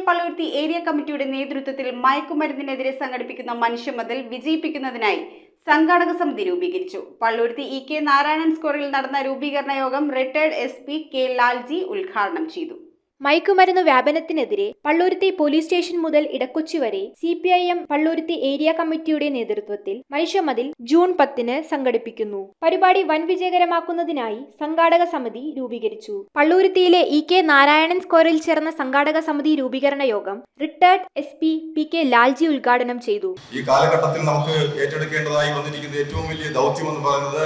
Palluruthy area കമ്മിറ്റിയുടെ നേതൃത്വത്തിൽ മയക്കുമരുന്നിനെതിരെ സംഘടിപ്പിക്കുന്ന മനുഷ്യമതിൽ വിജയിപ്പിക്കുന്നതിനായി സംഘാടക സമിതി രൂപീകരിച്ചു. പള്ളുരുത്തി EK നാരായണൻ സ്ക്വയറിൽ നടന്ന രൂപീകരണ യോഗം റിട്ടയർഡ് SP K ലാൽജി ഉദ്ഘാടനം ചെയ്തു. മയക്കുമരുന്ന് വ്യാപനത്തിനെതിരെ പള്ളുരുത്തി പോലീസ് സ്റ്റേഷൻ മുതൽ ഇടക്കൊച്ചി വരെ CPIM പള്ളുരുത്തി ഏരിയ കമ്മിറ്റിയുടെ നേതൃത്വത്തിൽ മനുഷ്യമതിൽ ജൂൺ 10 സംഘടിപ്പിക്കുന്നു. പരിപാടി വൻ വിജയകരമാക്കുന്നതിനായി സംഘാടക സമിതി രൂപീകരിച്ചു. പള്ളുരുത്തിയിലെ EK നാരായണൻ സ്ക്വയറിൽ ചേർന്ന സംഘാടക സമിതി രൂപീകരണ യോഗം റിട്ടയർഡ് SP PK ലാൽജി ഉദ്ഘാടനം ചെയ്തു. ഈ കാലഘട്ടത്തിൽ നമുക്ക് ഏറ്റെടുക്കേണ്ടതായി വന്നിരിക്കുന്ന ഏറ്റവും വലിയ ദൗത്യം എന്ന് പറയുന്നത്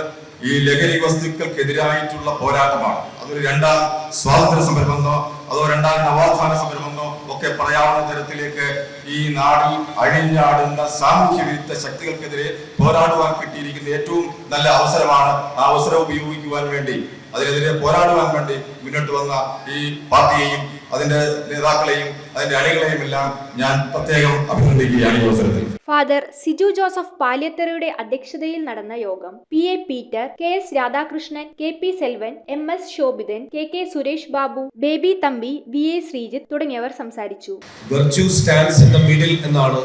ഈ ലഹരി വസ്തുക്കൾക്കെതിരായിട്ടുള്ള പോരാട്ടമാണ്. അതൊരു രണ്ടാം സ്വാതന്ത്ര്യ സമരമെന്നോ അതോ രണ്ടാം നവോത്ഥാന സമരമെന്നോ ഒക്കെ പറയാവുന്ന തരത്തിലേക്ക് ഈ നാടിൽ അഴിഞ്ഞാടുന്ന സാമൂഹ്യ വിരുദ്ധ ശക്തികൾക്കെതിരെ പോരാടുവാൻ കിട്ടിയിരിക്കുന്ന ഏറ്റവും നല്ല അവസരമാണ്. ആ അവസരം ഉപയോഗിക്കുവാൻ വേണ്ടി, അതിനെതിരെ പോരാടുവാൻ വേണ്ടി മുന്നോട്ട് വന്ന ഈ പാർട്ടിയെയും അതിന്റെ നേതാക്കളെയും അതിന്റെ അണികളെയും എല്ലാം ഞാൻ പ്രത്യേകം അഭിനന്ദിക്കുകയാണ് ഈ അവസരത്തിൽ. ഫാദർ സിജു ജോസഫ് പാലിയത്തറയുടെ അധ്യക്ഷതയിൽ നടന്ന യോഗം PA Peter, KS Radhakrishnan, KP Selvan, MS Shobhithan, KK Suresh Babu, baby Thampi, VA Sreejith തുടങ്ങിയവർ സംസാരിച്ചു. Virtue stands in the middle എന്നാണ്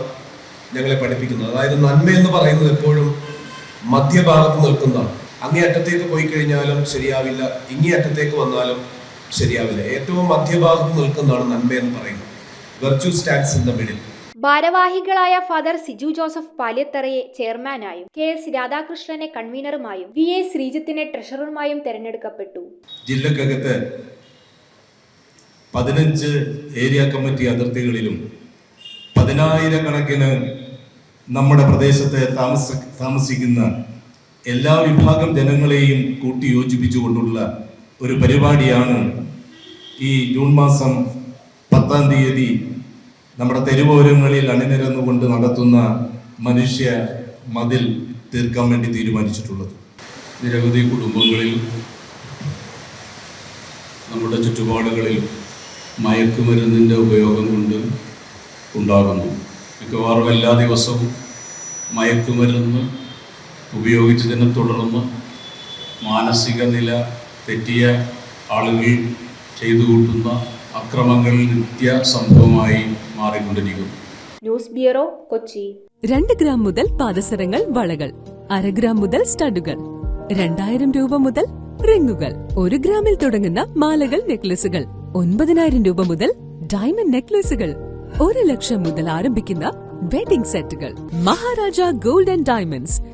ഞങ്ങളെ പഠിപ്പിക്കുന്നത്. അതായത് നന്മ എന്ന് പറയുന്നത് എപ്പോഴും മധ്യഭാഗത്ത് നിൽക്കുന്നതാണ്. അങ്ങേയറ്റത്തേക്ക് പോയി കഴിഞ്ഞാലും ശരിയാവില്ല, ഇങ്ങേയറ്റത്തേക്ക് വന്നാലും ശരിയാവില്ല. ഏറ്റവും മധ്യഭാഗത്ത് നിൽക്കുന്നതാണ് നന്മ എന്ന് പറയുന്നത്. Virtue stands in the middle. ഭാരവാഹികളായ ഫാദർ സിജു ജോസഫ് പാലിയത്തറയെ ചെയർമാനായും KS രാധാകൃഷ്ണനെ കൺവീനറുമായും VA ശ്രീജിത്തിനെ ട്രഷററുമായും തെരഞ്ഞെടുക്കപ്പെട്ടു. ജില്ലക്കകത്ത് 15 ഏരിയ കമ്മിറ്റി അതിർത്തികളിലും 10,000 നമ്മുടെ പ്രദേശത്ത് താമസിക്കുന്ന എല്ലാ വിഭാഗം ജനങ്ങളെയും കൂട്ടിയോജിപ്പിച്ചുകൊണ്ടുള്ള ഒരു പരിപാടിയാണ് ഈ ജൂൺ മാസം 10-ാം തീയതി നമ്മുടെ തെരുവോരങ്ങളിൽ അണിനിരന്നുകൊണ്ട് നടത്തുന്ന മനുഷ്യ മതിൽ തീർക്കാൻ വേണ്ടി തീരുമാനിച്ചിട്ടുള്ളത്. നിരവധി കുടുംബങ്ങളിൽ, നമ്മുടെ ചുറ്റുപാടുകളിൽ മയക്കുമരുന്നിൻ്റെ ഉപയോഗം കൊണ്ട് ഉണ്ടാകുന്നു. മിക്കവാറും എല്ലാ ദിവസവും മയക്കുമരുന്ന് ഉപയോഗിച്ചതിനെ തുടർന്ന് മാനസിക നില തെറ്റിയ ആളുകൾ ചെയ്തു കൂട്ടുന്ന അക്രമങ്ങൾ നിത്യ സംഭവമായി മാറിക്കൊണ്ടിരിക്കുന്നു. News bureau, Kochi. 2 ഗ്രാം മുതൽ പാദസരങ്ങൾ, വളകൾ, 1/2 ഗ്രാം മുതൽ സ്റ്റഡുകൾ, 2000 രൂപ മുതൽ റിങ്ങുകൾ, 1 ഗ്രാമിൽ തുടങ്ങുന്ന മാലകൾ, നെക്ലസുകൾ, 9,000 രൂപ മുതൽ ഡയമണ്ട് നെക്ലസുകൾ, 1 ലക്ഷം മുതൽ ആരംഭിക്കുന്ന വെഡിംഗ് സെറ്റുകൾ. Maharaja gold and diamonds,